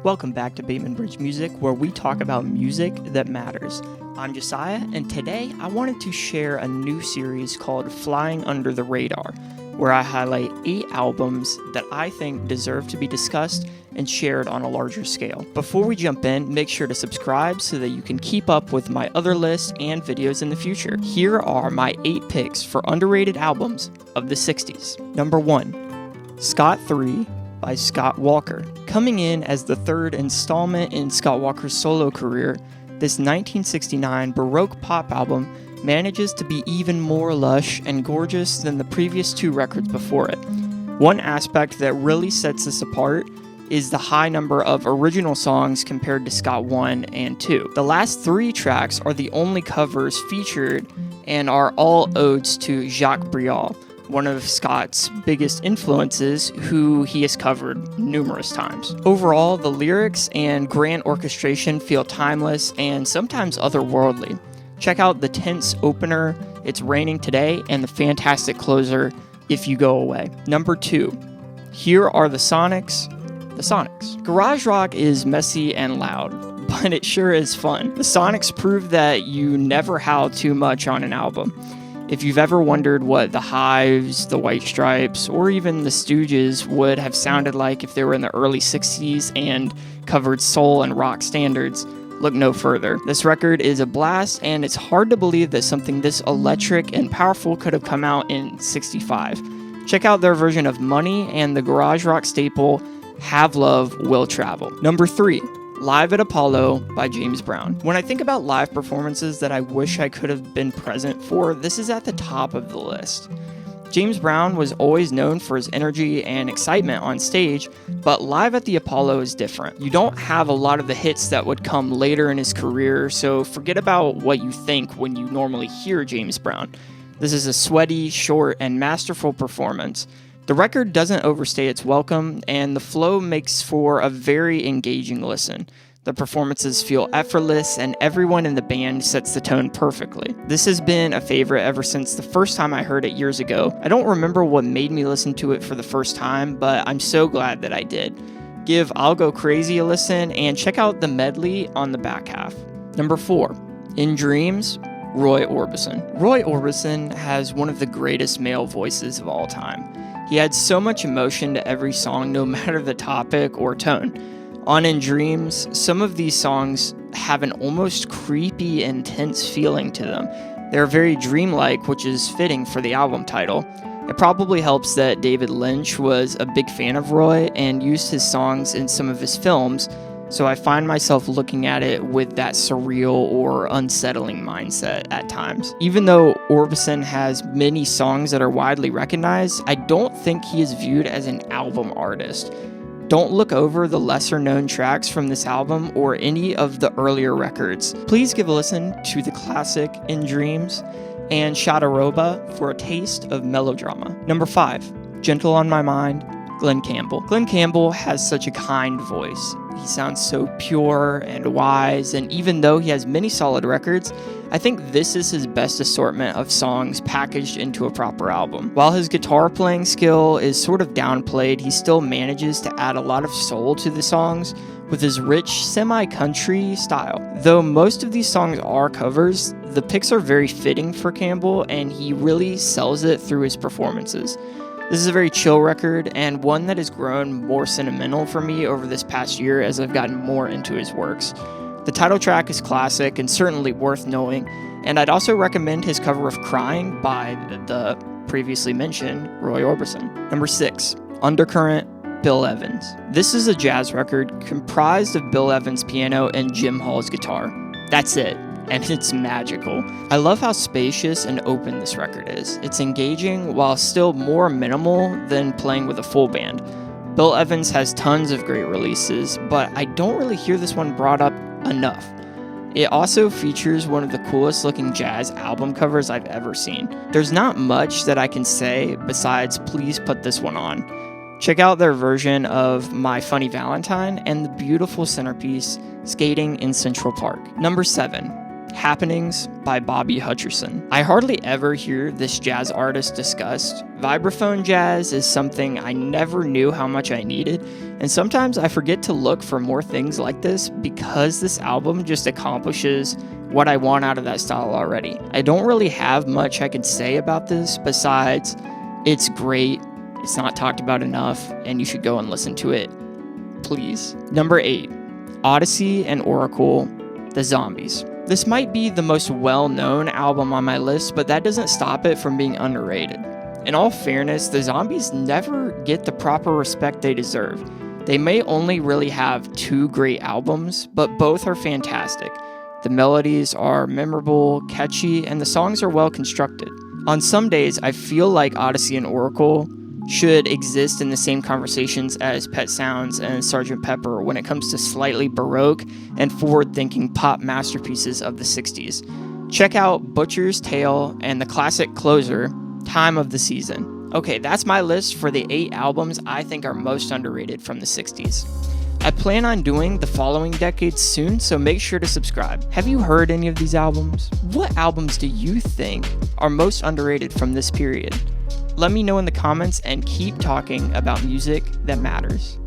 Welcome back to Bateman Bridge Music, where we talk about music that matters. I'm Josiah, and today I wanted to share a new series called Flying Under the Radar, where I highlight 8 albums that I think deserve to be discussed and shared on a larger scale. Before we jump in, make sure to subscribe so that you can keep up with my other lists and videos in the future. Here are my 8 picks for underrated albums of the 60s. Number 1, Scott 3 by Scott Walker. Coming in as the third installment in Scott Walker's solo career, this 1969 Baroque pop album manages to be even more lush and gorgeous than the previous 2 records before it. One aspect that really sets this apart is the high number of original songs compared to Scott 1 and 2. The last 3 tracks are the only covers featured and are all odes to Jacques Brel, one of Scott's biggest influences, who he has covered numerous times. Overall, the lyrics and grand orchestration feel timeless and sometimes otherworldly. Check out the tense opener, It's Raining Today, and the fantastic closer, If You Go Away. Number 2, here are the Sonics. The Sonics. Garage rock is messy and loud, but it sure is fun. The Sonics prove that you never howl too much on an album. If you've ever wondered what the Hives, the White Stripes, or even the Stooges would have sounded like if they were in the early 60s and covered soul and rock standards, look no further. This record is a blast, and it's hard to believe that something this electric and powerful could have come out in 65. Check out their version of Money and the garage rock staple Have Love, Will Travel. Number 3, Live at Apollo by James Brown. When I think about live performances that I wish I could have been present for, this is at the top of the list. James Brown was always known for his energy and excitement on stage, but Live at the Apollo is different. You don't have a lot of the hits that would come later in his career, so forget about what you think when you normally hear James Brown. This is a sweaty, short, and masterful performance. The record doesn't overstay its welcome, and the flow makes for a very engaging listen. The performances feel effortless, and everyone in the band sets the tone perfectly. This has been a favorite ever since the first time I heard it years ago. I don't remember what made me listen to it for the first time, but I'm so glad that I did. Give I'll Go Crazy a listen, and check out the medley on the back half. Number 4, In Dreams, Roy Orbison. Roy Orbison has one of the greatest male voices of all time. He adds so much emotion to every song, no matter the topic or tone. On In Dreams, some of these songs have an almost creepy, intense feeling to them. They're very dreamlike, which is fitting for the album title. It probably helps that David Lynch was a big fan of Roy and used his songs in some of his films, so I find myself looking at it with that surreal or unsettling mindset at times. Even though Orbison has many songs that are widely recognized, I don't think he is viewed as an album artist. Don't look over the lesser known tracks from this album or any of the earlier records. Please give a listen to the classic In Dreams and Shadaroba for a taste of melodrama. Number 5, Gentle on My Mind, Glen Campbell. Glen Campbell has such a kind voice. He sounds so pure and wise, and even though he has many solid records, I think this is his best assortment of songs packaged into a proper album. While his guitar playing skill is sort of downplayed, he still manages to add a lot of soul to the songs with his rich, semi-country style. Though most of these songs are covers, the picks are very fitting for Campbell, and he really sells it through his performances. This is a very chill record, and one that has grown more sentimental for me over this past year as I've gotten more into his works. The title track is classic and certainly worth knowing, and I'd also recommend his cover of Crying by the previously mentioned Roy Orbison. Number 6, Undercurrent, Bill Evans. This is a jazz record comprised of Bill Evans' piano and Jim Hall's guitar. That's it. And it's magical. I love how spacious and open this record is. It's engaging while still more minimal than playing with a full band. Bill Evans has tons of great releases, but I don't really hear this one brought up enough. It also features one of the coolest looking jazz album covers I've ever seen. There's not much that I can say besides please put this one on. Check out their version of My Funny Valentine and the beautiful centerpiece, Skating in Central Park. Number 7, Happenings by Bobby Hutcherson. I hardly ever hear this jazz artist discussed. Vibraphone jazz is something I never knew how much I needed, and sometimes I forget to look for more things like this because this album just accomplishes what I want out of that style already. I don't really have much I can say about this besides it's great, it's not talked about enough, and you should go and listen to it, please. Number 8, Odyssey and Oracle, The Zombies. This might be the most well-known album on my list, but that doesn't stop it from being underrated. In all fairness, the Zombies never get the proper respect they deserve. They may only really have 2 great albums, but both are fantastic. The melodies are memorable, catchy, and the songs are well constructed. On some days, I feel like Odyssey and Oracle should exist in the same conversations as Pet Sounds and Sgt. Pepper when it comes to slightly baroque and forward-thinking pop masterpieces of the 60s. Check out Butcher's Tale and the classic closer, Time of the Season. Okay, that's my list for the 8 albums I think are most underrated from the 60s. I plan on doing the following decades soon, so make sure to subscribe. Have you heard any of these albums? What albums do you think are most underrated from this period? Let me know in the comments and keep talking about music that matters.